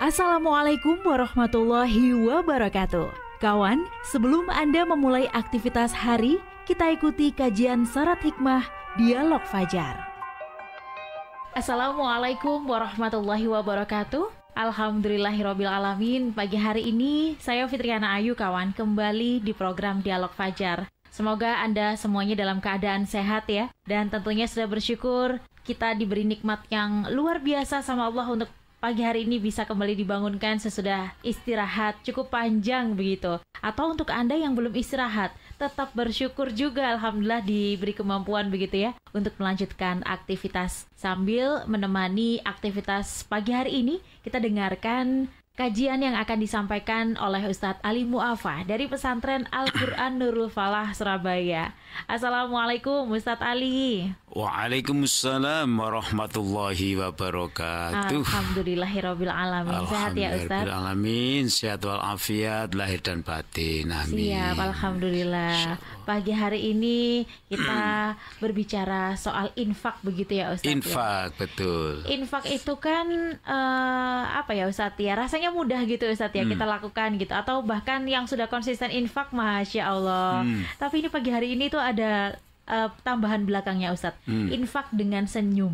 Assalamualaikum warahmatullahi wabarakatuh. Kawan, sebelum Anda memulai aktivitas hari, kita ikuti kajian syarat hikmah Dialog Fajar. Assalamualaikum warahmatullahi wabarakatuh. Alhamdulillahirrabbilalamin. Pagi hari ini saya Fitriana Ayu, kawan, kembali di program Dialog Fajar. Semoga Anda semuanya dalam keadaan sehat ya. Dan tentunya sudah bersyukur kita diberi nikmat yang luar biasa sama Allah untuk pagi hari ini bisa kembali dibangunkan sesudah istirahat cukup panjang begitu. Atau untuk Anda yang belum istirahat, tetap bersyukur juga alhamdulillah diberi kemampuan begitu ya untuk melanjutkan aktivitas. Sambil menemani aktivitas pagi hari ini, kita dengarkan kajian yang akan disampaikan oleh Ustadz Ali Mu'afah dari Pesantren Al-Quran Nurul Falah, Surabaya. Assalamualaikum Ustadz Ali. Waalaikumsalam warahmatullahi wabarakatuh. Alhamdulillahirrabbilalamin. Sehat ya Ustadz? Alhamdulillahirrabbilalamin. Sehat walafiat lahir dan batin. Amin. Siap, alhamdulillah. Pagi hari ini kita berbicara soal infak begitu ya Ustadz? Infak, ya? Betul. Infak itu kan apa ya Ustadz ya? Rasanya mudah gitu Ustadz ya kita lakukan gitu. Atau bahkan yang sudah konsisten infak, Masya Allah. Tapi ini pagi hari ini tuh ada tambahan belakangnya Ustadz, infak dengan senyum.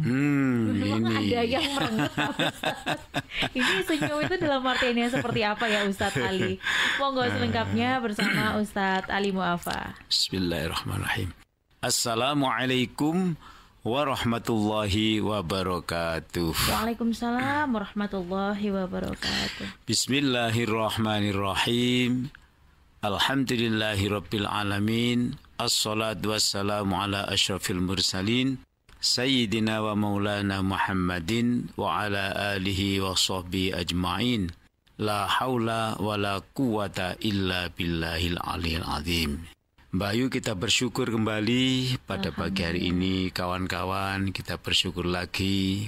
Memang ada yang merengek Ustadz. Ini senyum itu dalam artiannya seperti apa ya Ustadz Ali? Monggo selengkapnya bersama Ustadz Ali Mu'afah. Bismillahirrahmanirrahim. Assalamualaikum warahmatullahi wabarakatuh. Waalaikumsalam warahmatullahi wabarakatuh. Bismillahirrahmanirrahim. Alhamdulillahirabbil alamin. Assalatu wassalamu ala asyrafil mursalin Sayyidina wa maulana Muhammadin wa ala alihi wa sahbihi ajma'in. La haula wa la quwata illa billahil aliyil azim. Mbak Ayu, kita bersyukur kembali pada pagi hari ini. Kawan-kawan, kita bersyukur lagi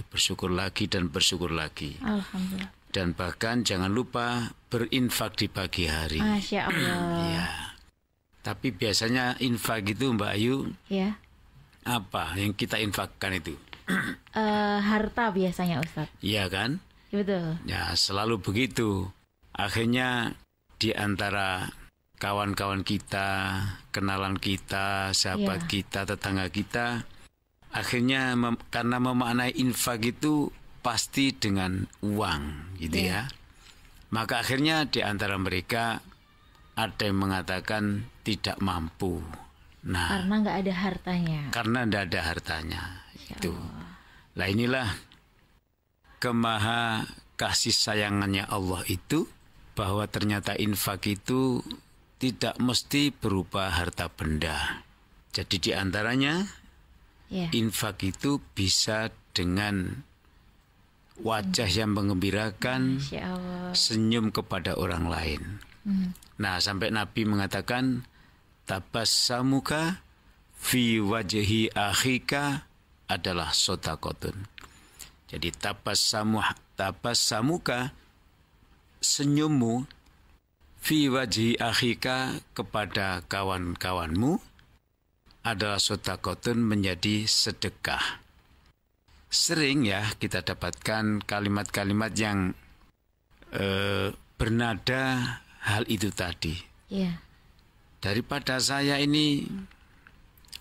dan bersyukur lagi. Alhamdulillah. Dan bahkan jangan lupa berinfak di pagi hari. Masya Allah. Ya. Tapi biasanya infak itu Mbak Ayu, ya, apa yang kita infakkan itu? Harta biasanya Ustadz. Iya kan? Betul. Ya, selalu begitu. Akhirnya di antara kawan-kawan kita, kenalan kita, sahabat kita, tetangga kita, akhirnya karena memaknai infak itu pasti dengan uang gitu ya. Maka akhirnya di antara mereka ada yang mengatakan tidak mampu. Nah, karena nggak ada hartanya. Karena nggak ada hartanya. Itu. Nah, inilah kemaha kasih sayangannya Allah itu, bahwa ternyata infak itu tidak mesti berupa harta benda. Jadi di antaranya infak itu bisa dengan wajah yang mengembirakan, senyum kepada orang lain. Nah, sampai Nabi mengatakan tabassamuka fi wajhi akhika adalah shadaqatun. Jadi tabassamuka, senyummu, fi wajhi akhika, kepada kawan-kawanmu, adalah shadaqatun, menjadi sedekah. Sering ya kita dapatkan kalimat-kalimat yang bernada hal itu tadi. Daripada saya ini,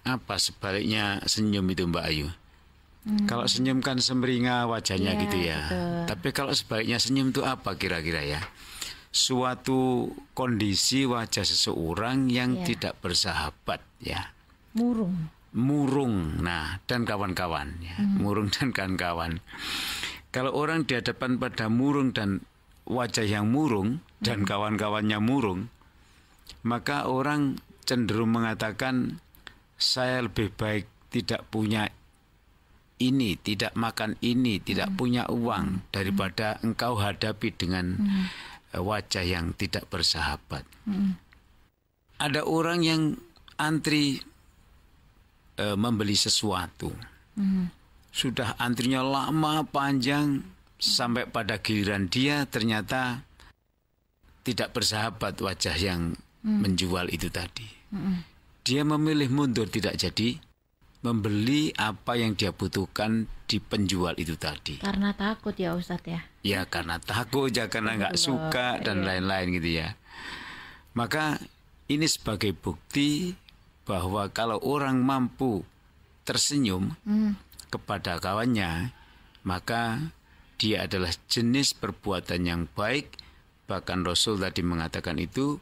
apa sebaliknya senyum itu Mbak Ayu? Kalau senyum kan semeringa wajahnya gitu ya. Betul. Tapi kalau sebaliknya senyum itu apa kira-kira ya? Suatu kondisi wajah seseorang yang tidak bersahabat ya. Murung, nah, dan kawan-kawan ya. Murung dan kawan-kawan. Kalau orang di hadapan pada murung dan wajah yang murung dan kawan-kawannya murung, maka orang cenderung mengatakan saya lebih baik tidak punya ini, tidak makan ini, tidak punya uang, daripada engkau hadapi dengan wajah yang tidak bersahabat. Ada orang yang antri membeli sesuatu, sudah antrinya lama panjang, sampai pada giliran dia ternyata tidak bersahabat wajah yang menjual itu tadi. Dia memilih mundur, tidak jadi membeli apa yang dia butuhkan di penjual itu tadi. Karena takut ya Ustadz ya? Ya karena takut, ya karena nggak suka dan lain-lain gitu ya. Maka ini sebagai bukti bahwa kalau orang mampu tersenyum kepada kawannya, maka dia adalah jenis perbuatan yang baik. Bahkan Rasul tadi mengatakan itu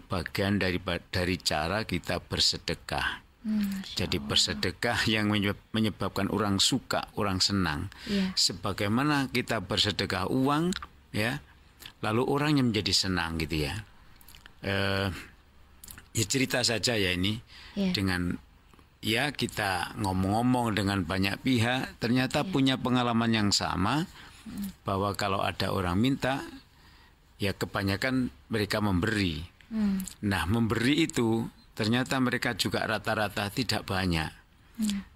bagian dari cara kita bersedekah. Jadi bersedekah yang menyebabkan orang suka, orang senang. Sebagaimana kita bersedekah uang, ya, lalu orang yang menjadi senang gitu ya. Ya cerita saja ya ini dengan ya kita ngomong-ngomong dengan banyak pihak, ternyata punya pengalaman yang sama bahwa kalau ada orang minta, ya kebanyakan mereka memberi. Nah memberi itu ternyata mereka juga rata-rata tidak banyak.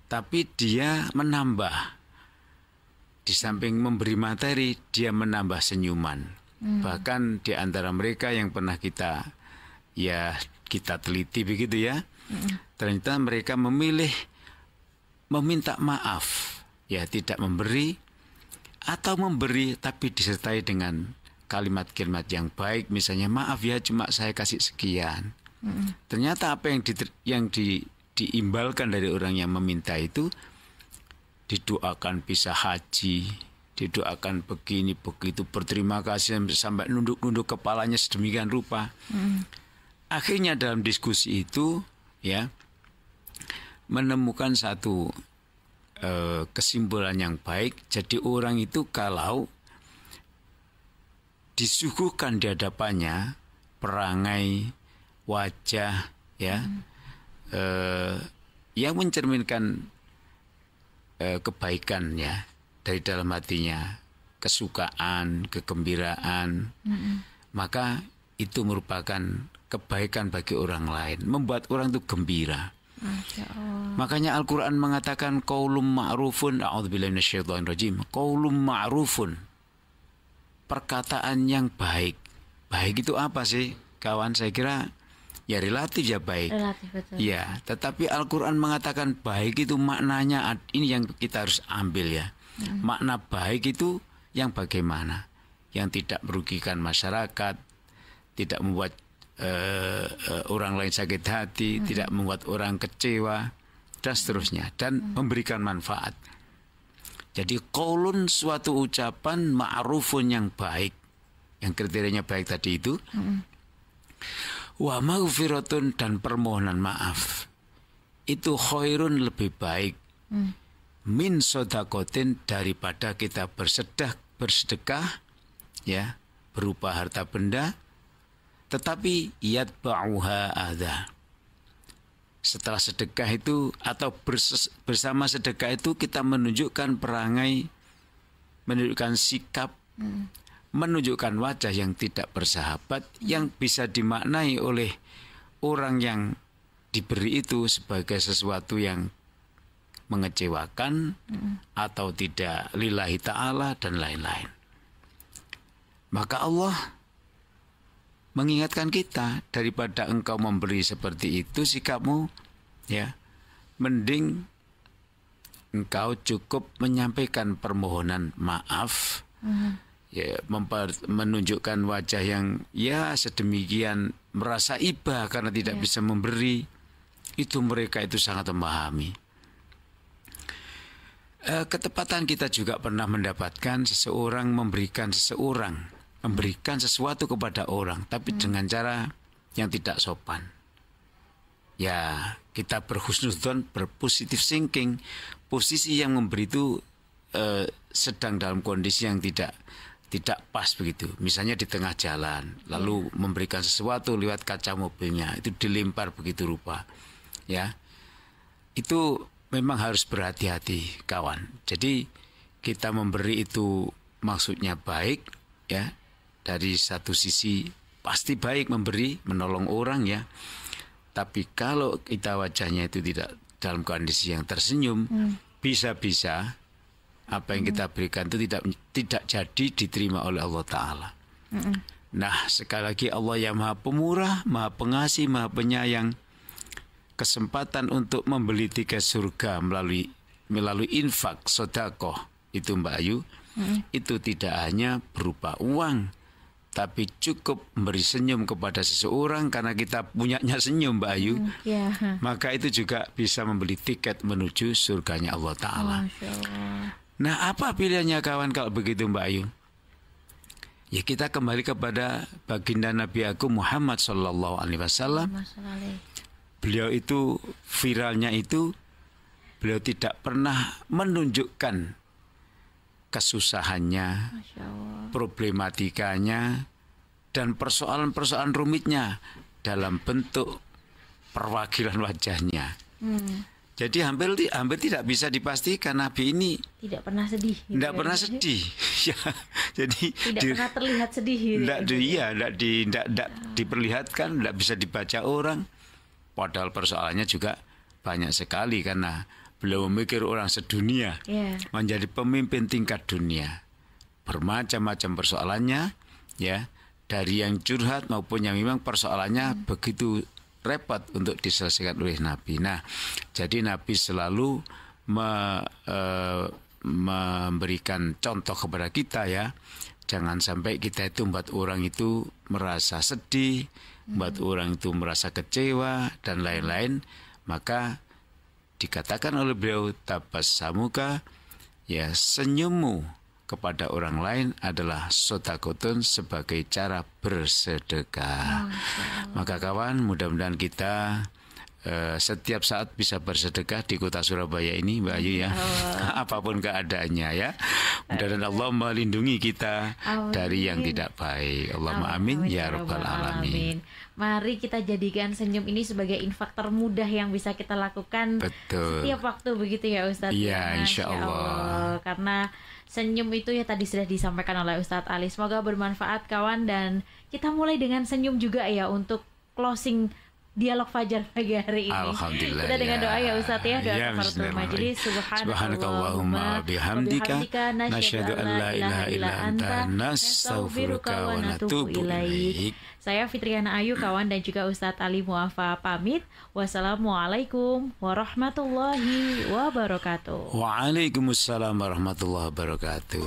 Tapi dia menambah. Di samping memberi materi, dia menambah senyuman. Bahkan di antara mereka yang pernah kita teliti begitu ya. Ternyata mereka memilih meminta maaf. Ya tidak memberi atau memberi tapi disertai dengan kalimat-kalimat yang baik. Misalnya maaf ya cuma saya kasih sekian. Ternyata apa yang diimbalkan dari orang yang meminta itu didoakan bisa haji, didoakan begini begitu, berterima kasih sampai nunduk-nunduk kepalanya sedemikian rupa. Akhirnya dalam diskusi itu ya menemukan satu kesimpulan yang baik. Jadi orang itu kalau disuguhkan di hadapannya perangai, wajah ya yang mencerminkan kebaikan ya dari dalam hatinya, kesukaan, kegembiraan, maka itu merupakan kebaikan bagi orang lain, membuat orang itu gembira. Makanya Al-Quran mengatakan qaulun ma'rufun, a'udzubillahi minasyaitonir rajim, qaulun ma'rufun, perkataan yang baik. Baik itu apa sih kawan? Saya kira ya relatif ya baik. Relatif, betul. Ya, tetapi Al-Quran mengatakan baik itu maknanya, ini yang kita harus ambil ya. Makna baik itu yang bagaimana? Yang tidak merugikan masyarakat, tidak membuat orang lain sakit hati, tidak membuat orang kecewa, dan seterusnya. Dan memberikan manfaat. Jadi qaulun suatu ucapan ma'rufun yang baik. Yang kriterianya baik tadi itu. Wa maghfiratun dan permohonan maaf. Itu khairun lebih baik. Min sodakotin daripada kita bersedekah ya berupa harta benda, tetapi yatba'uha adha. Setelah sedekah itu atau bersama sedekah itu kita menunjukkan perangai, menunjukkan sikap, menunjukkan wajah yang tidak bersahabat, yang bisa dimaknai oleh orang yang diberi itu sebagai sesuatu yang mengecewakan atau tidak lillahi ta'ala dan lain-lain. Maka Allah mengingatkan kita, daripada engkau memberi seperti itu sikapmu, ya, mending engkau cukup menyampaikan permohonan maaf, ya, menunjukkan wajah yang ya sedemikian merasa iba karena tidak bisa memberi. Itu mereka itu sangat memahami. Ketepatan kita juga pernah mendapatkan seseorang memberikan sesuatu kepada orang, tapi dengan cara yang tidak sopan. Ya, kita berhusnudzon, berpositif thinking. Posisi yang memberi itu sedang dalam kondisi yang tidak pas begitu. Misalnya di tengah jalan, lalu memberikan sesuatu lewat kaca mobilnya, itu dilempar begitu rupa. Ya, itu memang harus berhati-hati kawan. Jadi kita memberi itu maksudnya baik ya. Dari satu sisi pasti baik memberi, menolong orang ya. Tapi kalau kita wajahnya itu tidak dalam kondisi yang tersenyum, bisa-bisa apa yang kita berikan itu tidak jadi diterima oleh Allah Ta'ala. Nah, sekali lagi Allah yang Maha Pemurah, Maha Pengasih, Maha Penyayang. Kesempatan untuk membeli tiket surga melalui infak, sedekah itu Mbak Ayu, itu tidak hanya berupa uang, tapi cukup memberi senyum kepada seseorang karena kita punyanya senyum, Mbak Ayu. Maka itu juga bisa membeli tiket menuju surganya Allah Ta'ala. Nah, apa pilihannya kawan kalau begitu, Mbak Ayu? Ya, kita kembali kepada baginda Nabi Agung Muhammad Sallallahu Alaihi Wasallam. Beliau itu viralnya itu, beliau tidak pernah menunjukkan kesusahannya, problematikanya, dan persoalan-persoalan rumitnya dalam bentuk perwakilan wajahnya. Jadi hampir tidak bisa dipastikan Nabi ini tidak pernah sedih. Tidak pernah sedih. Ya, jadi tidak pernah terlihat sedih. Tidak diperlihatkan, tidak bisa dibaca orang. Padahal persoalannya juga banyak sekali karena beliau memikir orang sedunia menjadi pemimpin tingkat dunia. Bermacam-macam persoalannya, ya, dari yang curhat maupun yang memang persoalannya begitu repot untuk diselesaikan oleh Nabi. Nah, jadi Nabi selalu memberikan contoh kepada kita, ya. Jangan sampai kita itu membuat orang itu merasa sedih, membuat orang itu merasa kecewa dan lain-lain. Maka dikatakan oleh beliau, tabassamuka, ya, senyummu kepada orang lain adalah sodakotun, sebagai cara bersedekah. Maka kawan, mudah-mudahan kita setiap saat bisa bersedekah di kota Surabaya ini, Mbak Ayu, ya. Apapun keadaannya, ya. Mudah-mudahan Allah melindungi kita dari yang tidak baik. Allahumma amin ya rabbal alamin. Mari kita jadikan senyum ini sebagai infak termudah yang bisa kita lakukan setiap waktu, begitu ya Ustadz? Iya, insya Allah. Karena senyum itu ya tadi sudah disampaikan oleh Ustadz Ali. Semoga bermanfaat kawan, dan kita mulai dengan senyum juga ya untuk closing dialog fajar pagi hari ini. Alhamdulillah. Kita dengan doa ya Ustadz ya, doa kafaratul majelis. Subhanakallahumma bihamdika nasyhadu an la ilaha illa anta nastaghfiruka wa natubu ilaik. Saya Fitriana Ayu kawan, dan juga Ustadz Ali Muafa pamit. Wassalamualaikum warahmatullahi wabarakatuh. Waalaikumsalam warahmatullahi wabarakatuh.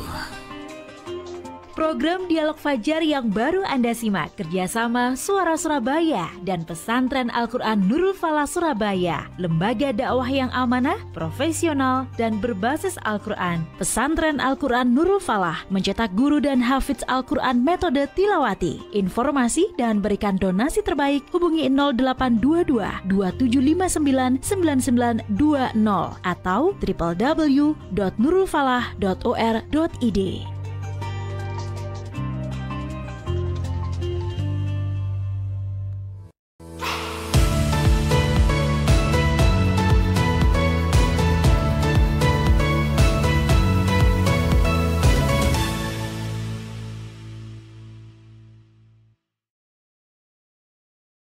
Program Dialog Fajar yang baru Anda simak kerjasama Suara Surabaya dan Pesantren Al-Quran Nurul Falah Surabaya, lembaga dakwah yang amanah, profesional, dan berbasis Al-Quran. Pesantren Al-Quran Nurul Falah mencetak guru dan hafidz Al-Quran metode tilawati. Informasi dan berikan donasi terbaik hubungi 0822 2759 9920 atau www.nurulfalah.or.id.